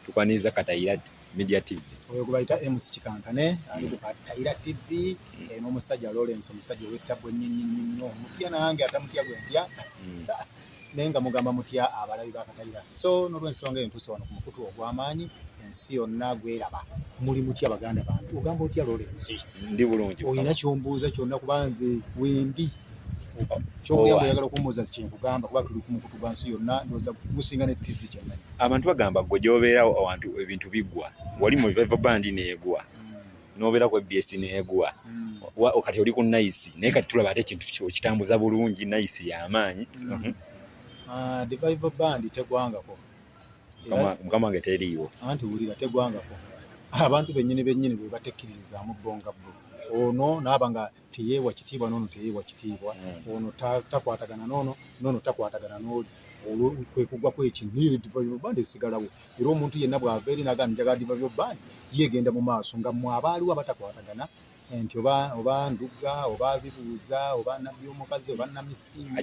tukwaniza Katayira Media TV. Oyo kubaita MC Kikankane ali ku Katayira TV n'omusajja Lawrence omusajja w'ettabwe nnyo mutya nange atamutya gwentya nenga mugamba mutya abalabi ba Katayira. So n'olw'ensonga entuse wano ku mukutu ogw'amaanyi ensi yonna gweraba muli mutya baganda bantu ogamba otya Lawrence ndi bulungi oyina kyombuuza kyonna kubanze wendi ky'oyagala oyagala okumuuza kyenkugamba kuba tuli ku mukutu gwa nsi yonna ndowooza gusinga ne TV kyemmanyi. Abantu bagamba gwe gy'obeerawo awantu ebintu biggwa wali mu Revival Band neegwa n'obeera ku BS neegwa kati oli ku Nice naye kati tulaba ate ekintu kitambuza bulungi Nice y'amaanyi. Revival Band tegwangako mukama wange teriiwo anti wulira tegwangako abantu bennyini bwe batekkiririzaamu bbonga bbo ono naaba nga teyeewa kitiibwa n'ono teyeewa kitiibwa ono takwatagana n'ono takwatagana n'oli olwo kwe kugwa kw'ekintu Revival Band esigalawo era omuntu yenna bw'ava eri n'agamba njagala Revival Band yeegenda mu maaso nga mmwe abaaliwo abatakwatagana nti oba Ndugga oba Bibuuza oba Nabbi omukazi oba Namisinga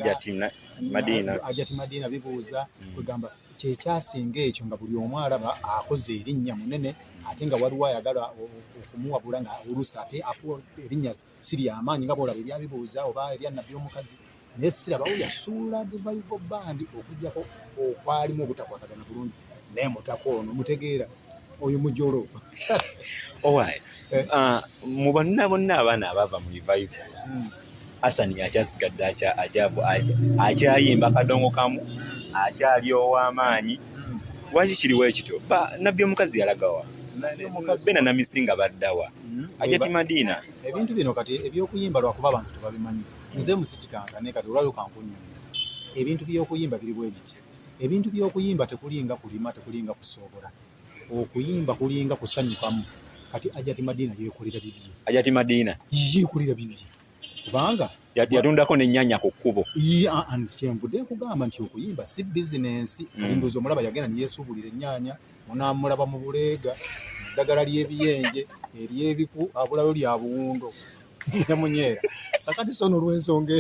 Ajati Madiina Bibuuza kwegamba kyekyasinga ekyo nga buli omu alaba akoze erinnya munene ate nga waliwo ayagala okumuwabula nga oluusi ate erinnya siri amaanyi nga bw'olaba erya Bibuuza oba erya Nabbi omukazi naye sirabawo yasuula Revival Band okugyako okwalimu obutakwatagana bulungi naye mutako ono mutegeera oyo mujolo. Mu bonna abaana abava mu Revival Hassan akyasigadde akyayimba kadongo kamu akyali ow'amaanyi lwaki kiriwo ekityo Nabbi omukazi yalagawa bena Namisinga baddawa Ajati Madiina ebintu bino kati ebyokuyimba lwakuba abantu tebabimanyi nze musikikankane kati olwali kankunyumya ebintu by'okuyimba biri bwe biti ebintu by'okuyimba tekulinga kulima tekulinga kusobola okuyimba kulinga kusanyukamu kati Ajati Madiina yeekolera bibye Ajati Madiina yeekolera bibye kubanga yatundako n'ennyanya ku kkubo kyenvudde nkugamba nti okuyimba si bizinensi kalindozi omulaba yagenda niyeesuubulira ennyaanya munaamulaba mu buleega eddagala ly'ebiyenje ery'ebiku abulayo lya buwundo nemunyeera kakati sono olw'ensonga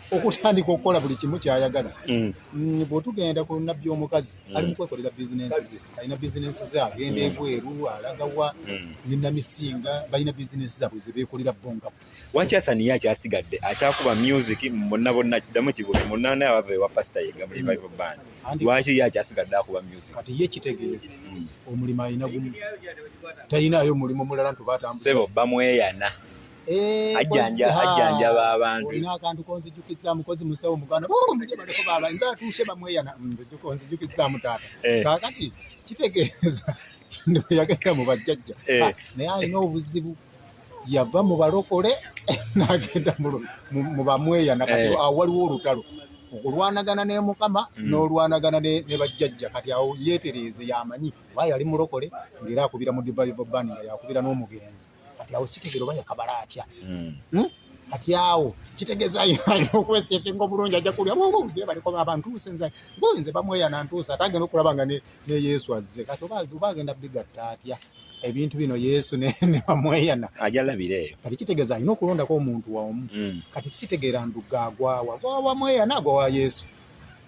okutandika okukola buli kimu kyayagala bw'otugenda ku Nabbi omukazi ali mu kwekolera bizinensi ze alina bizinensi ze agenda ebweru alagawa ne Namisinga balina bizinensi zaabwe ze beekolera bbonga. Lwaki Hassan ye akyasigadde akyakuba music bonna kiddamu kibuuzo munaana abava ewa pasita yega mu Revival Band lwaki ye akyasigadde akuba music kati ye kitegeeza omulimu alina gumu talinayo mulimu mulala ntubatambuza sebo bamweyana ajjanjaba abantu olina akantu konzijukizza mukozi musawo muganda baleko baba nze atuuse bamweyana nzijukizzamu taata kaakati kitegeeza yagenda mu bajjajja naye alina obuzibu yava mu balokole n'agenda mu bamweyana kati awo waliwo olutalo okulwanagana ne Mukama n'olwanagana ne bajjajja kati awo yeetereeze yamanyi waayo ali mulokole ng'era akubira mu Revival Band nga yakubira n'omugenzi kati awo kitegeero oba yakabala atya kati awo kitegeeza ayina okweseetinga obulungi ajja kulya baliko abantuuse nze bamweyana ntuuse ate agenda okulaba nga ne Yesu azze kati oba agenda bigatta atya ebintu bino Yesu ne bamweyana ajalabira eyo kati kitegeeza alina okulondako omuntu wamu kati sitegeera Ndugga agwawa bamweyana agwawa Yesu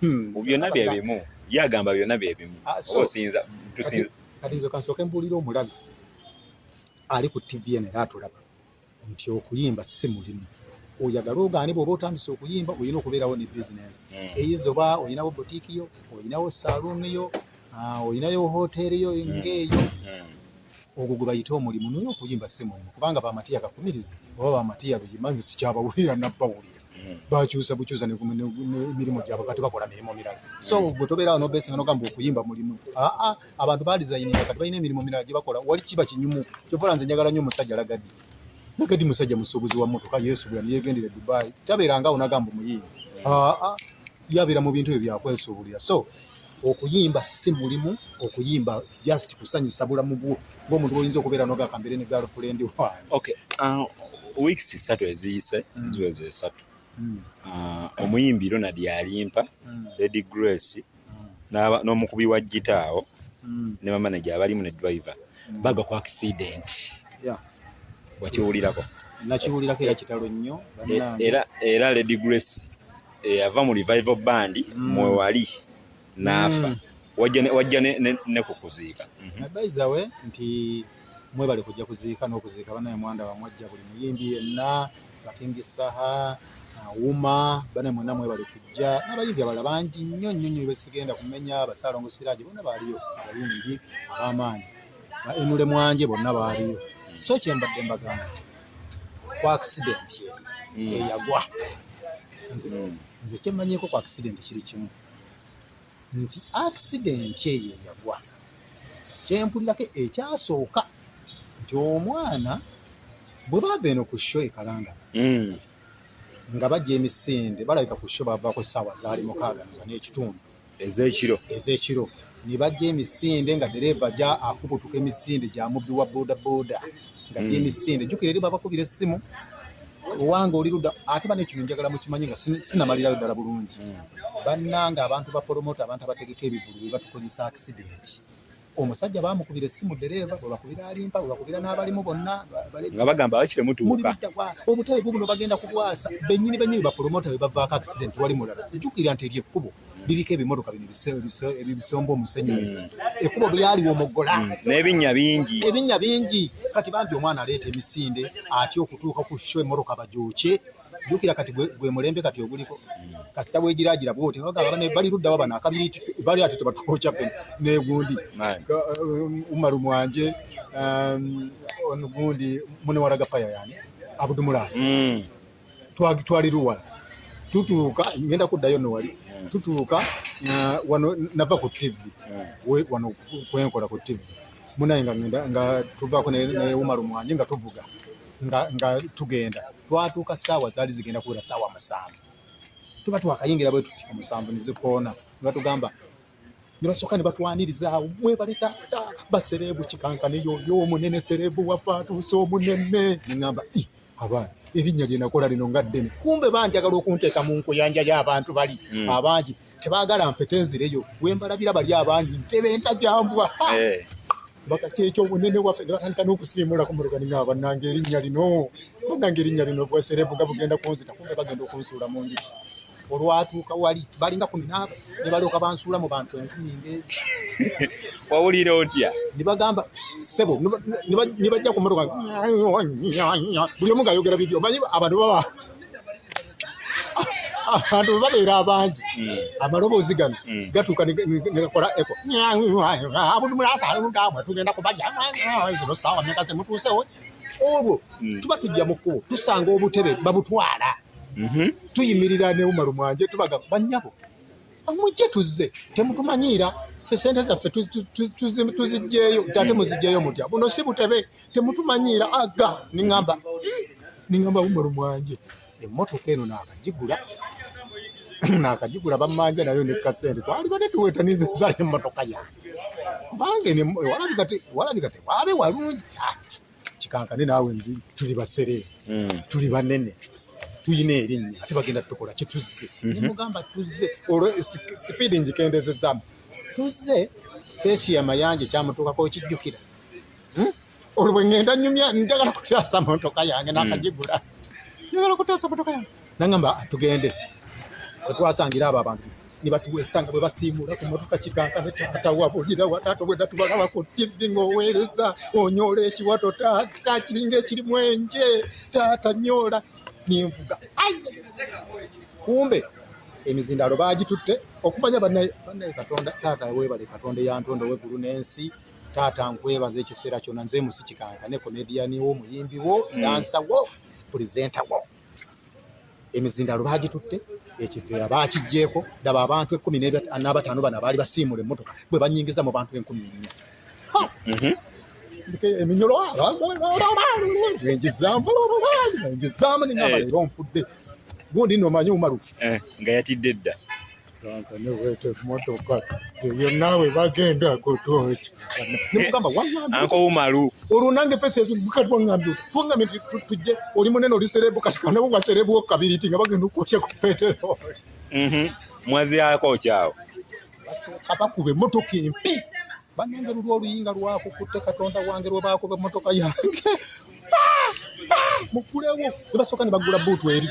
byonna bye bimu yagamba byonna bye bimu osinza tusinza kati nze kansooke mbuulira omulabi ali ku TV eno era atulaba nti okuyimba si mulimu oyagala ogaani bw'oba otandise okuyimba olina okubeerawo ne bizinensi eyizo oba olinawo botiiki yo olinawo saaluuni yo olinayo hoteeri yo ng'eyo ogwo gwe bayita omulimu naye okuyimba si mulimu kubanga bamatiya kakumirizi oba bamatiya beyima nze sikyabawulira nabbawulira bakyusa bukyusa n'emirimu gyabwe kati bakola mirimu mirala so bwe tobeerawo nobeesinga nogamba okuyimba mulimu abantu balizayininga kati balina emirimu mirala gye bakola wali kiba kinyumu kyovola nze njagala nnyo omusajja Lagadi musajja musuubuzi wa mmotoka yeesuubula neyegendera e Dubai tabeerangawo nagamba omuyimbi yabeera mu bintu ebyo byakwesuubulira so okuyimba si mulimu okuyimba just kusanyusa bulamu bwo ng'omuntu oyinza okubeera nogakambire ne girlfriend wange weeks 3 eziyise ziwezo 3 omuyimbi Ronald Alimpa Lady Grace n'omukubi wa gitaawo ne manager abalimu ne driver baga ku accident wakiwulirako nakiwulirako era kitalo nnyo era Lady Grace ava mu Revival Band mwewali n'afa wajja ne kukuziika. By the way nti mwebale kujja kuziika n'okuziika banaye mwanda wamwajja buli muyimbi yenna bakingisaha Uma bane mwena mwebale kujja n'abayimbi abalala bangi nnyo besigenda kumenya Basalongo Siraaji bonna baaliyo abayimbi ab'amaanyi Enule Mwanje bonna baaliyo so kyembadde mbagamba kwa accident eyagwa nze kyemmanyiiko kwa accident kiri kimu nti accident eyo eyagwa kyempulirako ekyasooka nti omwana bwe baava eno ku show ekalanga nga bajja emisinde balabika ku show bavaako ssaawa zaali 6:30 ez'ekiro ne bajja emisinde nga dereeva ajja afubutuka emisinde gya mubbi wa bodaboda nga emisinde jjukira eri babakubira essimu owange oli ludda ate bane kino njagala mukimanyi nga sinamalirayo ddala bulungi bannanga abantu bapromota abantu abategeka ebivulu be batukozesa accident omusajja bamukubira essimu dereeva bwe bakubira Alimpa bwe bakubira n'abalimu bonna nga bagamba bakire mutuuka obutebe buno bagenda kubwasa bennyini bapromota be bavaako accident wali mulala jjukira nti eryekkubo biriko ebimotoka bino ebisomba omusenyu ekkubo lyaliwo omuggola n'ebinnya bingi kati bambi omwana aleeta emisinde atya okutuuka ku show emmotoka bagyokye jjukira kati gwe mulembe kati oguliko kasita bwegiraagira bwoti bali luddawo bano akabiri bali ate tebatwokya pe negundi Umaru Mwanje onugundi mune waraga faya yani Abudumulasi twali ruwala tutuuka ngenda kuddayo nowali tutuuka wano nava ku TV wano kwenkola ku TV munaye nga tuvaako ne Umaru Mwanje nga tuvuga nga tugenda twatuuka ssaawa zaali zigenda kuwera ssaawa 7 tuba twakayingira bwe tuti 7 nizikoona ne batugamba ne basooka ne batwaniriza mwebale taata basereebu kikankane yoyo omunene sereebu waffe atuuse omunene ne ŋŋamba abaana erinnya lye nakola lino nga ddene kumbe banjagala okunteeka mu nkuyanja y'abantu bali abangi tebaagala mpetenzireyo bwe mbalabira bali abangi ntebe entajambwa bakakyekyo obunene waffe ne batandika n'okusiimula ku muruka ninga bannange erinnya lino bwesereebu nga bugenda kunzita kumbe bagenda okunsuula mu njuki olwatuuka wali balinga 10 ne balyoka bansuula mu bantu 10 ngezi wawulira otya ne bagamba sebo ne bajja ku muruka buli omu ng'ayogera bibyo manyi abantu babeera abangi amaloboozi gano gatuuka ne gakola eko Abudumulasa tugenda kubalya zino ssaawa mmeka temutuusewo olwo tuba tujja mu kkubo tusanga obutebe babutwala tuyimirira ne Umaru Mwanje tubaga bannyabo amujje tuzze temutumanyiira ffe sente zaffe tuzijjeeyo ate muzijjeeyo mutya buno si butebe temutumanyiira aga niŋŋamba Umaru Mwanje emmotoka eno naakagigula bammanja nayo ne kasente twali bane tuwetaniza emmotoka yange kubange walabika tewaabe walungi kikankane naawe nzi tuli basereebu tuli banene tuyina erinnya ate bagenda tukola kituzze nemugamba tuzze olwo sipiidi njikendezezaamu tuzze siteesi ya Mayanja kyamutuukako okijjukira olwo bwe ngenda nyumya njagala kutaasa motoka yange naakagigula njagala kutaasa motoka yange naŋŋamba tugende wetwasangira abo abantu ne batuwesanga bwe basiimula ku motoka kikankane taata wabulira wataata bwedda tubalaba ku TV ng'oweereza onyoola ekiwato taata kiringa ekirimu enje taata nyoola nimvuga kumbe emizindaalo bagitutte okumanya bannaye Katonda taata weebale Katonda eyantonda w'eggulu n'ensi taata nkwebaza ekiseera kyonna nze musi kikankane komediyani wo muyimbi wo dansa wo pulezenta wo emizindaalo bagitutte ekiveera baakigjeeko daba abantu 15 bano abaali basiimula emmotoka bwe banyingiza mu bantu 14 eminyolo enjizaamu ningamba leero nfudde gundi nomanyi Umaru nga yatidde dda kanewete motoka eyo naawe bagenda kutoki nimugamba Uncle Umaru olwo nange pesa ezo mukati wangambye nti tujje oli munene oli serebu kati kanabo bwa serebu kabiri ti nga bagenda okwokya ku peteroli mwaziako kyawo kabakube motoka empi bannange luli oluyinga lwakukutte Katonda wange lwe baakuba emmotoka yange mukulewo ne basooka ne bagula buutu eri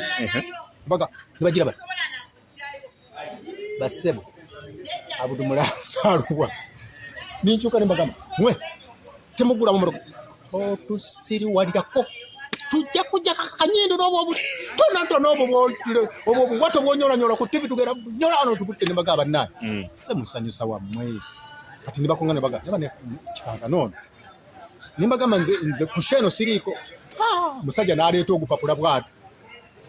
baga ne bagira bati basebo Abudumulasa aluwa ninkyuka ne mbagamba mwe temugula mu motoka otusiriwalirako tujja kujja kakanyendo n'obwo tono obwo bwato bwonyolanyola ku TV tugera nyola wano tukutte ne mbagamba naye se musanyusa wammwe kati nibakonga ne bagamba ne kikanga nono ne mbagamba nze ku sheno siriiko musajja n'aleeta ogupapula bw'ati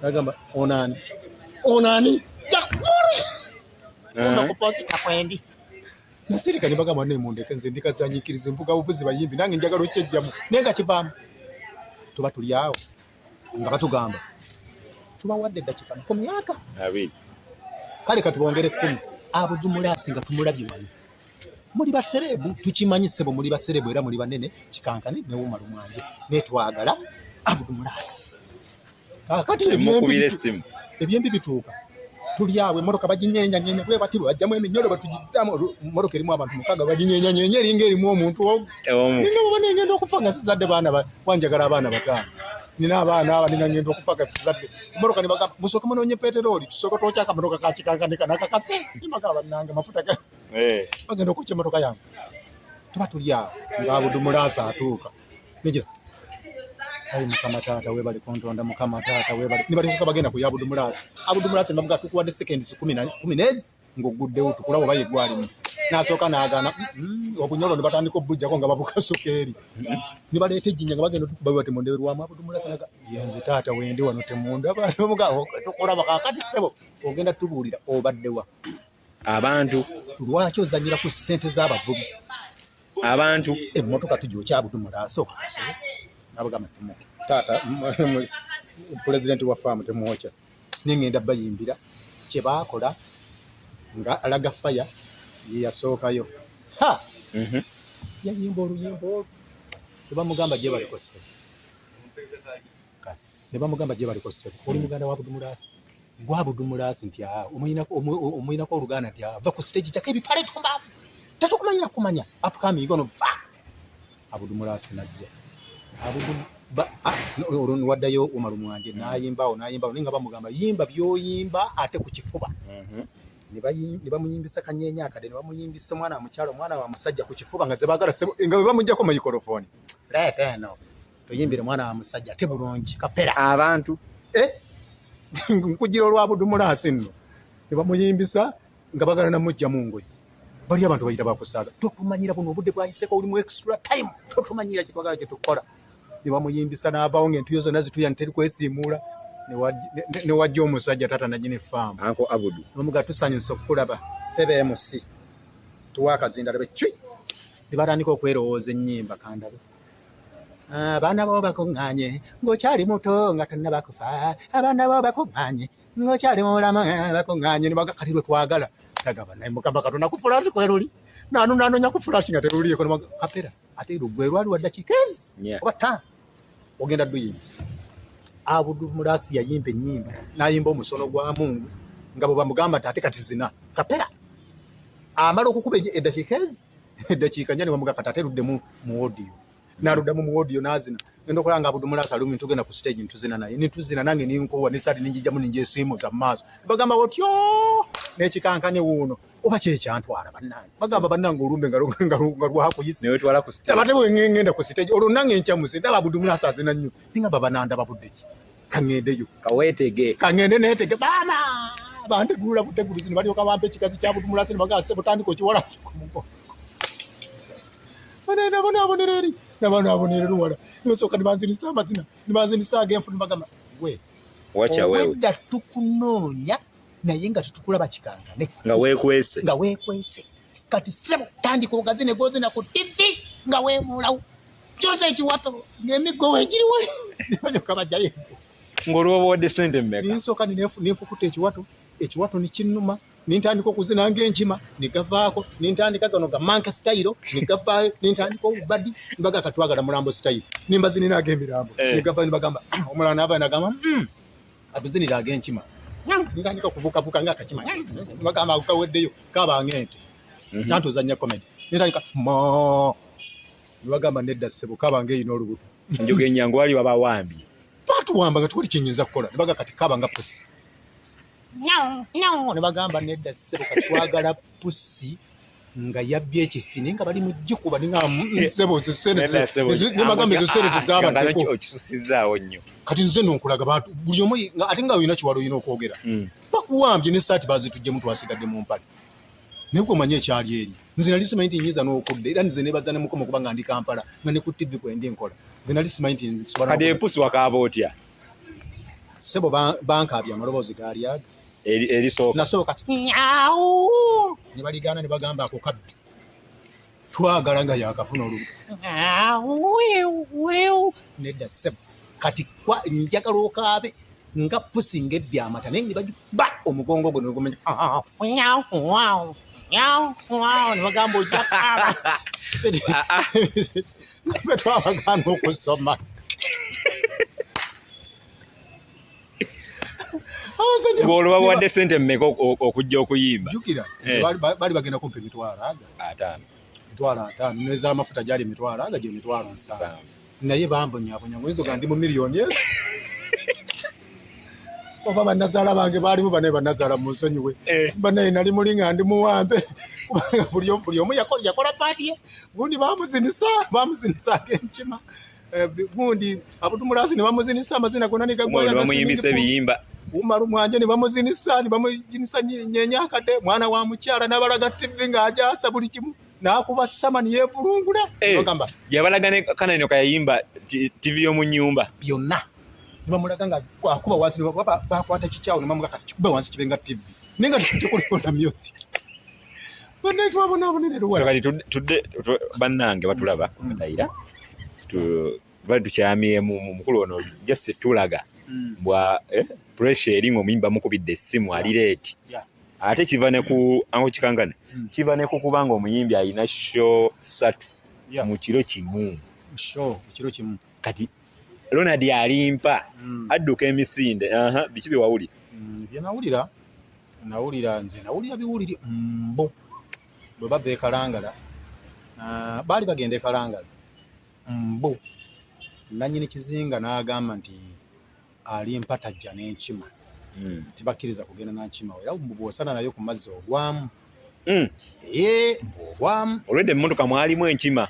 nagamba onani nakufasi kakwendi nasirika ne bagamba ne mundeke nze ndikazanyikiriza embuga obuzi bayimbi nange njagala okyejjamu naye nga kivaamu tuba tuli awo nga batugamba tubawadde eddakiika 10 abiri kale katubongere 10 Abudumulasi nga tumulabye wali muli baserebu tukimanyise bo muli baserebu era muli banene kikankane ne wuma lumwanje netwagala Abudumulasi kakati ebyembi bituuka tuli awo emotoka baginyeenya bwe bati bajjamu eminyolo batugitamu moroka erimu abantu mukaga baginyeenya eringa erimu omuntu ninga baba nengenda okufa nga sizadde baana wanjagala abaana bataano nina abaana aba ninga ngenda okufa nga sizadde moroka nibaga musoka munonye peteroli tusoko tokyaka motoka kakikankane kanakakase nimaga bannange mafuta ga bagenda okukya motoka yange tuba tuli awo nga Abudumulasi atuuka nigira ayi mukama taata webali kontonda mukama taata webali nibali bagenda ku Abudumulasi namuga tukuwadde seconds 10 ng'oguddewo tukulaba baye gwalimu nasooka naagana obunyolo ne batandika obujjako nga babuka sukeri nibaleeta ejjinya nga bagenda tukuba temundeberwamu Abudumulasi naga yenze taata wendi wano temundaba nomuga tukulaba kakati sebo ogenda tubuulira obaddewa abantu lwaki ozanyira ku ssente z'abavubi abantu emmotoka tujyokya Abudumulasi okakase abagamba tata president wa farm temwocha ningenda bayimbira kye bakola nga alaga fire yasookayo yayimba oluyimba tebamugamba gye balikose oli muganda wa Abudumulasi gwa Abudumulasi nti omuyinako oluganda nti ava ku stage kyako ebipale tumbaavu tatukumanyira kumanya upcoming gono Abudumulasi najja olwo waddayo umaru mwanje nayimbawo ninga bamugamba yimba byoyimba ate ku kifuba ne bamuyimbisa kanyeenya akade ne bamuyimbisa mwana mukyalo mwana wa musajja ku kifuba nga zebagala nga bamujjako microphone leeta eno toyimbire mwana wa musajja ate bulungi kapera abantu nkujira olwa Abudumulasi nno ne bamuyimbisa nga bagala namujja mu ngoye bali abantu bayita bakusaaga totumanyira buno obudde bwayiseko oli mu extra time totumanyira kye twagala kye tukola ne bamuyimbisa n'avaawo ng'entuyo zonna zituya nteri kwesiimuula ne wajja omusajja tata nanyini faamu Uncle Abudu omuga tusanyusa okukulaba febe MC tuwa akazinda labe cwi ne batandika okwerowooza ennyimba kandabe abaana bo bakuŋŋaanye ng'okyali muto nga tannaba kufa abaana bo bakuŋŋaanye ng'okyali mulamu bakuŋŋaanye ne bagakati lwe twagala tagaba naye mukama katonda ku fulaasi kweruli nanonya ku fulaasi nga teruliiko kapera ate lugwe lwali wadda kikezi oba ttaano ogenda duyimba Abudumulasi yayimba ennyimba n'ayimba omusono gwa Mungu nga bwe bamugamba nti ate kati zina kapera amala okukuba eddakiika nnya ne bamuga kati ate ruddemu mu audio n'aluddamu mu audio n'azina genda okulaba nga Abudumulasi alumi tugenda ku stage ntuzina naye nituzina nange ninkowa nesaati ninjijjamu ningyesiimuza mu maaso bagamba otyo n'ekikankane wuuno oba kyekyantwala bannange bagamba bannange olumbe nga lwakuyise abate ngenda ku stage olwo nange nkyamuse ndaba Abudumulasi azina nnyo ningamba banandaba buddeki kaŋŋendeyo kaŋŋende neetege baama bantegulula buteguluzi ne balyoka bampa ekikazi kya Abudumulasi ne bagamba se butandika okiwala nabonereri wala nosooka nibanzinisa amazina nibanzinisa agenfu nibagamba wedda tukunoonya naye nga tetukulaba kikankane nga weekwese kati sebo tandika ogazine gozina ku TV nga weemulawo kyose ekiwato ng'emiggo weegiri wali nibanyoka bajjayo ng'olwoba wadde sente mmeka ninsooka ninfukuta ekiwato nikinnuma nintandika okuzina ng'enkima nigavaako nintandika gano ga manka style nigavaayo nintandika obubadi nibaga katwagala mulambo style nimbazinira ag'emirambo nigavaayo nibagamba omulala n'abaana nagamba atuzinira ag'enkima nintandika okuvukavuka ng'akakima nibagamba akaweddeyo kabanga ente kyantuzanya comedy nintandika nibagamba nedda ssebo kabanga eyina olubuto njoga ennyangu wali babawambi twatuwamba nga tuwuli kyenyinza kukola nibaga kati kabanga pusi ne bagamba nedda ssebo katwagala pusi nga yabbye ekifini nga bali mujjukuba ninga nsebo zisene ne bagamba ezo sene tezabaddeko okisusizzaawo nnyo kati nze nonkulaga bantu buli omu ate nga olina kiwalo olina okwogera bakuwambye n'essaati bazitujjemu twasigadde mu mpale naye gwe omanye ekyali eri nze nali simanyi nti nyiza n'okudda era nze nebaza ne mukomo kuba nga ndi Kampala nga ne ku TV kwendi nkola nze nali simanyi nti nsobola kati epusi wakaaba otya ssebo bankaabya amaloboozi gaali aga erisooka nasooka ne baligaana ne bagamba ako kabbi twagala nga yakafuna olulu nedda ssebo kati njagala okaabe nga pusi ng'ebbya amata naye ba omugongo gwo negumenya ne bagamba ojja kaaba fe twabagamba okusoma bw'olwa bawadde ssente mmeka okujja okuyimba jjukira bali bagenda kumpa emitwalo 5 n'ez'amafuta gyali emitwalo aga gye emitwalo 7 naye bambonyabonya ngoyinza oga ndi mu miliyoni oba bannazaala bange baalimu banaye bannazaala mu nsonyiwe banaye nali muli nga ndi muwambe kubanga buli omu yakola paati ye gundi bamuzinisa ng'enkima gundi abudumulasi ne bamuzinisa amazina gonna nigamuyimbisa ebiyimba umaru mwanje ne bamuzinisa nyenyakate mwana wa mukyala n'abalaga TV ng'ajasa buli kimu n'akuba samani yeevulungula bagamba yabalaga ne kananiro kayayimba TV y'omu nnyumba byonna ne bamulaga nga akuba wansi ne bakwata kikyawo ne bamuga kati kikube wansi kibenga TV nenga tekulikola music banaye twabonabonere luwala kati tudde bannange batulaba batayira bali tukyamyemu mukulu ono jase tulaga bwa pressure eri ng'omuyimba mukubidde essimu ali leeti ate kiva ne ku ango kikangane kiva ne ku kubanga omuyimbi alina show 3 mu kiro kimu kati Ronald Alimpa adduka emisinde biki bye wawulira bye nawulira nze nawulira biwuliri mbo bwe bava ekalangala baali bagenda ekalangala mbo nannyini kizinga n'agamba nti Alimpa tajja n'enkima tibakkiriza kugenda n'ankima era bw'osana nayo ku mazzi ogwamu ogwamu olwedde emmotoka mwalimu enkima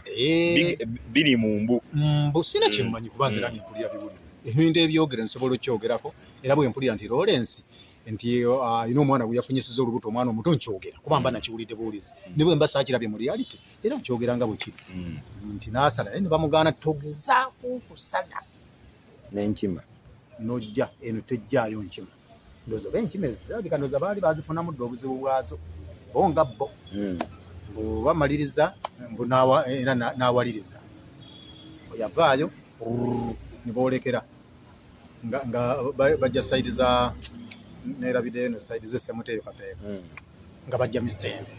biri mu mbu sina kyemmanyi kuba nzira nempulira biwulire ebintu ebyogere nsobola okyogerako era bwe mpulira nti Lawrence nti ina omwana gwe yafunyisiza olubuto omwana omuto nkyogera kuba mba nakiwulidde buwulizi ne bwe mba saakirabye mu reality era nkyogera nga bwe kiri nti n'asala naye ne bamugaana togezaako okusala n'enkima n'ojja eno tejjaayo nkima ndowooza oba enkima ezo zirabika ndowooza baali bazifunamu dde obuzibu bwazo bo nga bo mbu bamaliriza mbu era n'awaliriza yavaayo ne boolekera nga bajja sayidi za neerabidde eno sayidi z'essemuteeyo kapeeka nga bajja Misende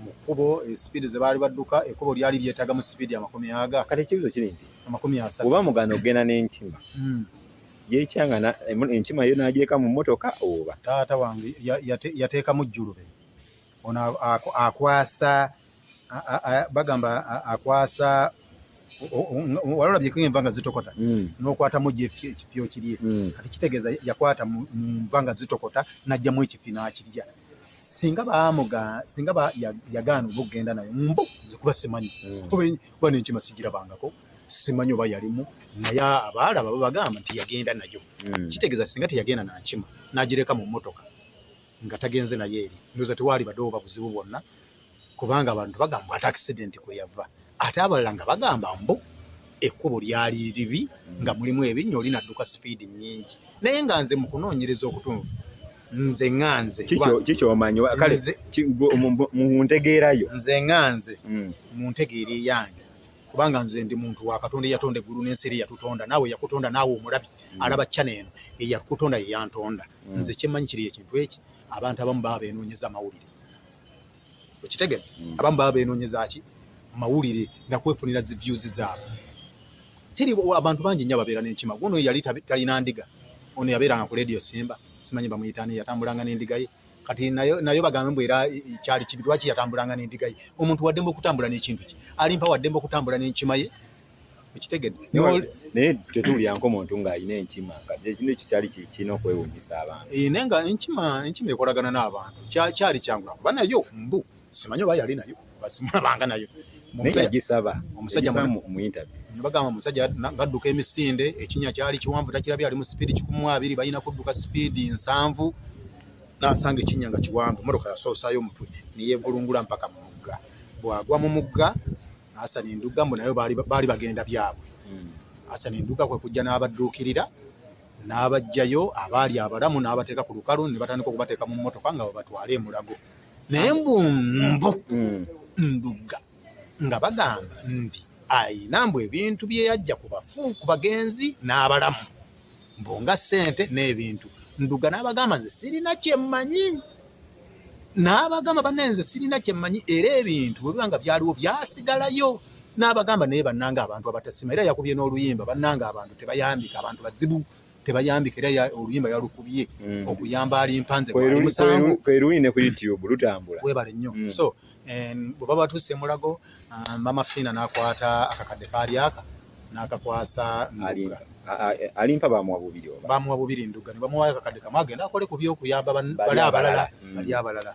mu kkubo sipiidi ze baali badduka ekkubo lyali lyetaaga mu sipiidi 40 kati ekibuzo kiri nti 30 oba mugano ogenda n'enkima yeekyanga enkima yo n'agyeka mu mmotoka oba taata wange yateekamu jjulube ono akwasa bagamba akwasa walolabyeko enva nga zitokota n'okwatamu ekifyo kirye kati kitegeeza yakwata mu nva nga zitokota n'ajjamu ekifi n'akirya singa yagaana oba okugenda nayo mbo nze kuba simanyi kuba n'enkima sigirabangako simanyi oba yalimu naye abaalaba babagamba nti yagenda nayo kitegeeza singa teyagenda nankima n'agireka mu mmotoka nga tagenze naye eri ndowooza tewaali baddewo babuzibu bwonna kubanga abantu bagamba ate accident kwe yava ate abalala nga bagamba mbo ekkubo lyali libi nga mulimu ebinnya oli nadduka sipiidi nnyingi naye nga nze mu kunoonyereza okutunvu nze ŋŋanze kikyomanyi kale mu ntegeerayo nze ŋŋanze mu ntegeera eyange kubanga nze ndi muntu wa Katonda eyatonda eggulu n'ensi eri yatutonda naawe yakutonda naawe omulabi alaba channel eno eyakutonda ye yantonda nze kyemmanyi kiri ekintu eki abantu abamu baba beenoonyeza amawulire okitegedde abamu baba beenoonyeza ki mawulire nga kwefunira zi views zaabwe tiri abantu bangi nnyo ababeera n'enkima guno yali talina ndiga ono yabeeranga ku radio Simba simanyi bamuyitaani yatambulanga n'endiga ye kati nayo bagambe mbu era kyali kibi lwaki yatambulanga n'endiga ye omuntu waddembe okutambula n'ekintu ki Alimpa waddembe okutambula n'enkima ye ekitegedde naye tetulyanko muntu ng'alina enkima kino kyali kirina okwewuunyisa abantu naye nga enkima ekolagana n'abantu kyali kyangula kuba nayo mbu simanyi oba yali nayo basimulabanga nayo naye yagisaba omusajja mu interview bagamba omusajja gadduka emisinde ekinya kyali kiwanvu takirabye ali mu sipiidi 12 balina kudduka sipiidi 7 n'asanga ekinya nga kiwanvu motoka yasoosaayo omutwe niyevulungula mpaka mu mugga bwagwa mu mugga Hassan Ndugga mbu nayo baali bagenda byabwe Hassan Ndugga kwe kujja n'abadduukirira n'abajjayo abaali abalamu n'abateeka ku lukalu ne batandika okubateeka mu mmotoka nga babatwale emulago naye mbumbu Ndugga nga bagamba nti ayina mbu ebintu bye yajja ku bafu ku bagenzi n'abalamu mbonga ssente n'ebintu Ndugga n'abagamba nze sirina kyemmanyi n'abagamba bannanze sirina kyemmanyi era ebintu bwe bibanga byaliwo byasigalayo n'abagamba naye bannanga abantu abatasima era yakubye n'oluyimba bannanga abantu tebayambika abantu bazibu tebayambika era oluyimba yalukubye okuyamba Alimpa nze musango kweruyine ku YouTube lutambula webale nnyo so bwe baba batuuse mulago mama Fina n'akwata akakadde kaali aka n'akakwasa Ndugga Alimpa bamuwa bubiri Ndugga ne bamuwaayo akakadde kamu agenda akole ku by'okuyamba bali abalala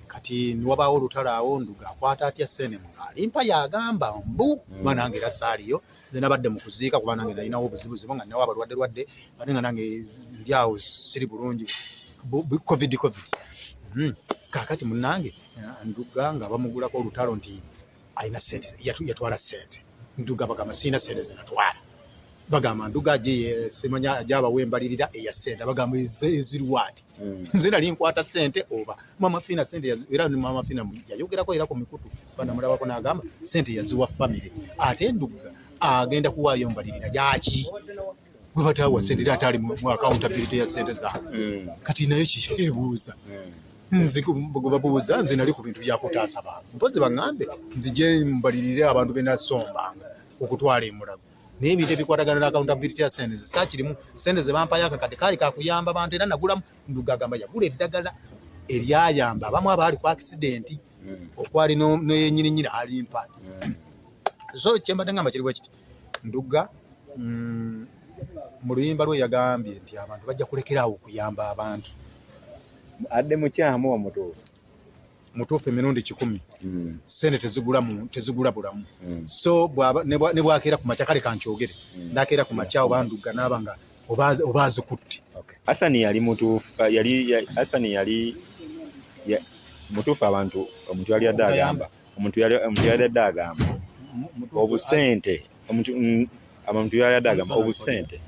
kati niwabaawo olutalo awo Ndugga akwata atya ssenemu Alimpa yagamba mbu banange era saaliyo nze nabadde mu kuziika kuba nange nalinawo obuzibuzibu nga ninawo abalwadde ate nga nange ndi awo siri bulungi covid kaakati munnange Ndugga nga bamugulako olutalo nti alina sente yatwala sente Ndugga bagamba sirina sente zenatwala bagamba Ndugga simanya ajabawe embalirira eya sente bagamba ezirwati nze nali nkwata sente oba mama Fina sente era ni mama Fina yayogerako era ku mikutu bana mulabako n'agamba sente yaziwa family ate Ndugga agenda kuwaayo mbalirira yaki gwe batawa sente era atali mu accountability ya sente za kati nayo kiyebuuza nze babuuza nze nali ku bintu byakutaasa abantu mpozi baŋŋambe nzije mbalirire abantu benasombanga okutwala emulago naye ebintu ebikwatagana n'accountability ya sente saakirimu sente ze bampayo akakadde kaali kakuyamba abantu era nagulamu Ndugga agamba yagula eddagala eryayamba abamu abaali ku accident okwali n'enyininyini Alimpa so kyembadde ngamba kiri bwe kiti Ndugga mu luyimba lwe yagambye nti abantu bajja kulekerawo okuyamba abantu adde mukyamu mutuufu emirundi 10 sente tezigula bulamu so ne bwakeera ku makya kale kankyogere ndakeera ku makya oba Ndugga n'abanga oba azikutte Hassan yali mutuufu Hassan yali mutuufu abantu omuntu yali adde agamba omuntu yali adde agamba obusente omuntu yali adde agamba obusente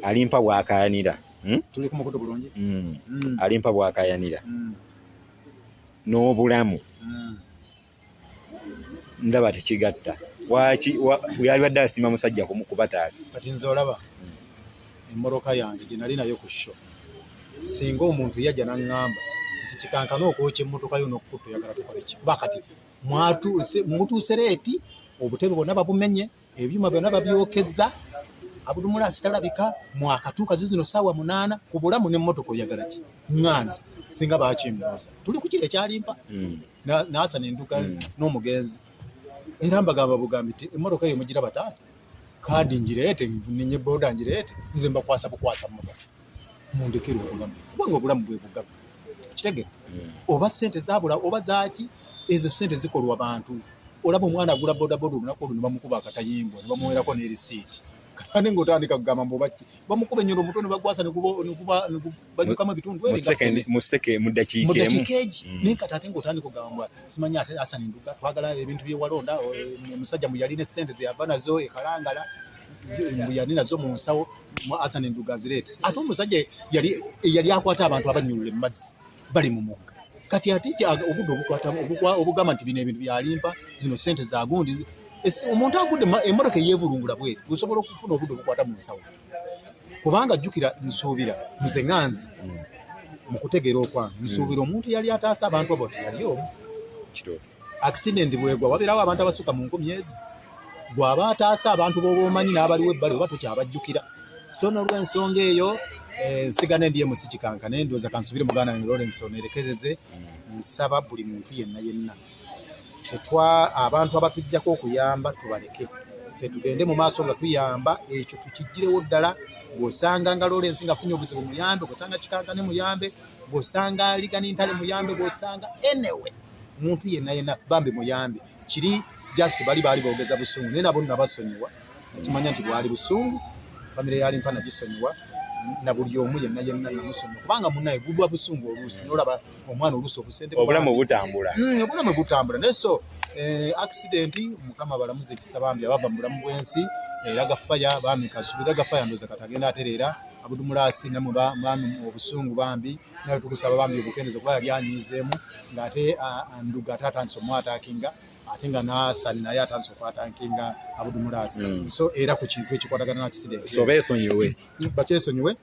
Alimpa bwakayanira tuli ku mukodo bulungi Alimpa bwakayanira n'obulamu ndaba tekigatta yali badde asima musajja kubataasa kati nze olaba emmoroka yange gye nali nayo ku sho singa omuntu yajja n'aŋŋamba nti kikankana okwokya emmotoka yo n'okukutta oyagala tukole ki kuba kati mutuuse leeti obutebe bwonna babumenye ebyuma byonna babyokezza abudumulasi talabika mwakatuuka zino ssaawa 8 ku bulamu n'emmotoka oyagala ki ŋŋanzi singa bakimbuuza tuli ku kiro ekyalimpa na Hassan Ndugga n'omugenzi era mbagamba bugambi ti emmotoka eyo mugira bataata kaadi ngireete ninye boda ngireete nze mbakwasa bukwasa mmotoka mundekere obulamu kubanga obulamu bwe bugabe kitegere oba sente zabula oba zaki ezo sente zikolwa abantu olaba omwana agula bodaboda olunaku olwo ne bamukuba akatayimbwa ne bamuwerako n'erisiiti kandi ng'otandika kugamba mbu baki bamukuba ennyolo omutwe ne bagwasa ne banyukamu ebitundu mu ddakiika egi naye kati ate ng'otandika okugamba simanyi ate Hassan Ndugga twagala ebintu byewalonda omusajja mbu yalina essente ze yava nazo ekalangala mbu yali nazo mu nsawo Hassan Ndugga azireete ate omusajja yali akwata abantu abanyulula emazzi bali mu mugga kati ate obudde obugamba nti bino ebintu byalimpa zino sente za gundi omuntu agudde emmotoka eyevulungula bweru gusobola okufuna obudde obukwata mu nsawo kubanga jjukira nsuubira nze ŋŋanzi mu kutegeera okwange nsuubira omuntu yali ataasa abantu abo teyali omu accident bwegwa wabeerawo abantu abasukka mu 10 gwaba ataasa abantu b'oba omanyi n'abaliwo ebbali oba tokyabajjukira so n'olw'ensonga eyo nsigana ndi MC Kikankana ndowooza kansubire muganda wange Lawrence onerekezeze nsaba buli muntu yenna abantu abatujjako okuyamba tubaleke tugende mu maaso nga tuyamba ekyo tukigirewo ddala. Bw'osanga nga Lawrence ngafunye obuzibu muyambe, bw'osanga Kikankane muyambe, bw'osanga Ligani Ntale muyambe, bw'osanga anyway muntu yenna bambi muyambe. Kiri just baali boogeza busungu naye nabo nabasonyiwa, nakimanya nti bwali busungu, famire ya Alimpa nagisonyiwa na buli omu yenna namusonyiwa kubanga munnaye gulwa busungu oluusi n'olaba omwana oluusi obusente obulamu butambula obulamu butambula naye so accident mukama balamuze ekisa bambi abava mu bulamu bw'ensi era gafaya bambi kasubira gafaya ndoza katagenda aterera abudumulasi namwe bambi obusungu bambi naye tukusaba bambi obukendezo kuba yali anyizeemu ng'ate Ndugga atandise omwataakinga ate nga Hassan naye atandise okwataakinga abudumulasi so era ku kintu ekikwatagana na accident so beesonyiwe bakyesonyiwe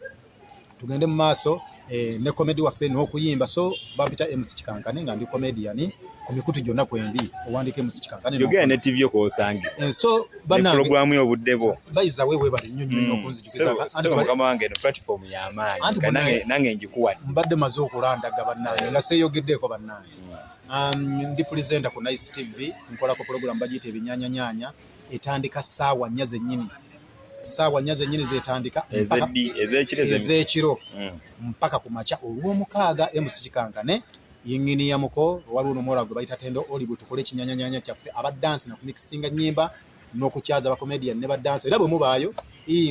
tugende mu maaso ne comedy waffe n'okuyimba so bapita MC Kikankane nga ndi comedian ku mikutu gyonna kwendi owandike MC Kikankane yogera ne TV ko osange so banange program y'obudde bo bayiza wewe bali nnyo n'okunzijukiza so mukama wange no platform y'amaanyi nange njikuwadde mbadde maze okulandaga bannange nga seeyogeddeko bannange ndi presenter ku Nice TV nkolako program bagiyita ebinyanyanyanya etandika ssaawa nnya zennyini zetandika ez'ekiro mpaka ku makya olw'omukaaga MC Kikankane yingini ya muko waliwo n'omuwala gwe bayita Tendo Olibu tukole ekinyanyanyanya kyaffe abadansi nakumikisinga nnyimba n'okukyaza abakomedian ne badansi era bwe mubaayo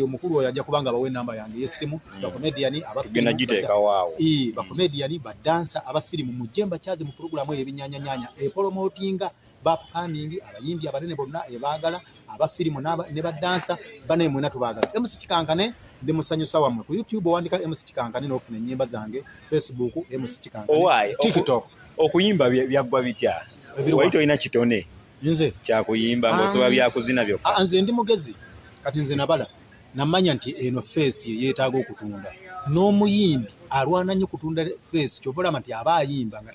omukulu oyo ajja kubanga bawe enamba yange y'essimu bakomedian bakomedian badansa abafirimu mujje mbakyaze mu puroguramu eyo ebinyanyanyanya epolomotinga bapakamingi abayimbi abanene bonna ebaagala abafirimu ne badansa banaye mwena tubaagala MC Kikankane ndi musanyusa wammwe ku YouTube owandika MC Kikankane n'ofuna ennyimba zange Facebook MC Kikankane TikTok okuyimba byaggwa bitya waita olina kitone nze kyakuyimba ng'osoba byakuzina byokka nze ndi mugezi kati nze nabala namanya nti eno face yeetaaga okutunda n'omuyimbi alwana nnyo kutunda face kyobulama nti aba ayimba nga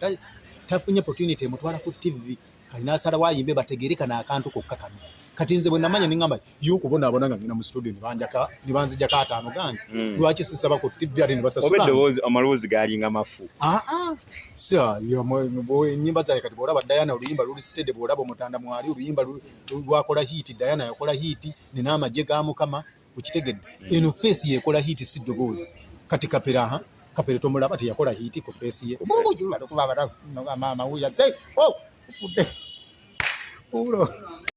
tafunye opportunity emutwala ku TV kali nasala wayimbe bategereka n'akantu kokka kano kati nze bwe namanya ningamba y'okubonaabona nga ngina mu studio ne banzijjako ataano gange lwaki sisaba ku TV ate ne basasula obedde amaloboozi galinga mafu ennyimba zaye kati bw'olaba Diana oluyimba luli sitede bw'olaba omutanda mwali oluyimba lwakola hiiti Diana yakola hiiti nina amagye ga Mukama ukitegedde eno feesi yekola hiiti si ddoboozi kati kapera tomulaba teyakola hiiti ku feesi ye mama wuya ze ufudde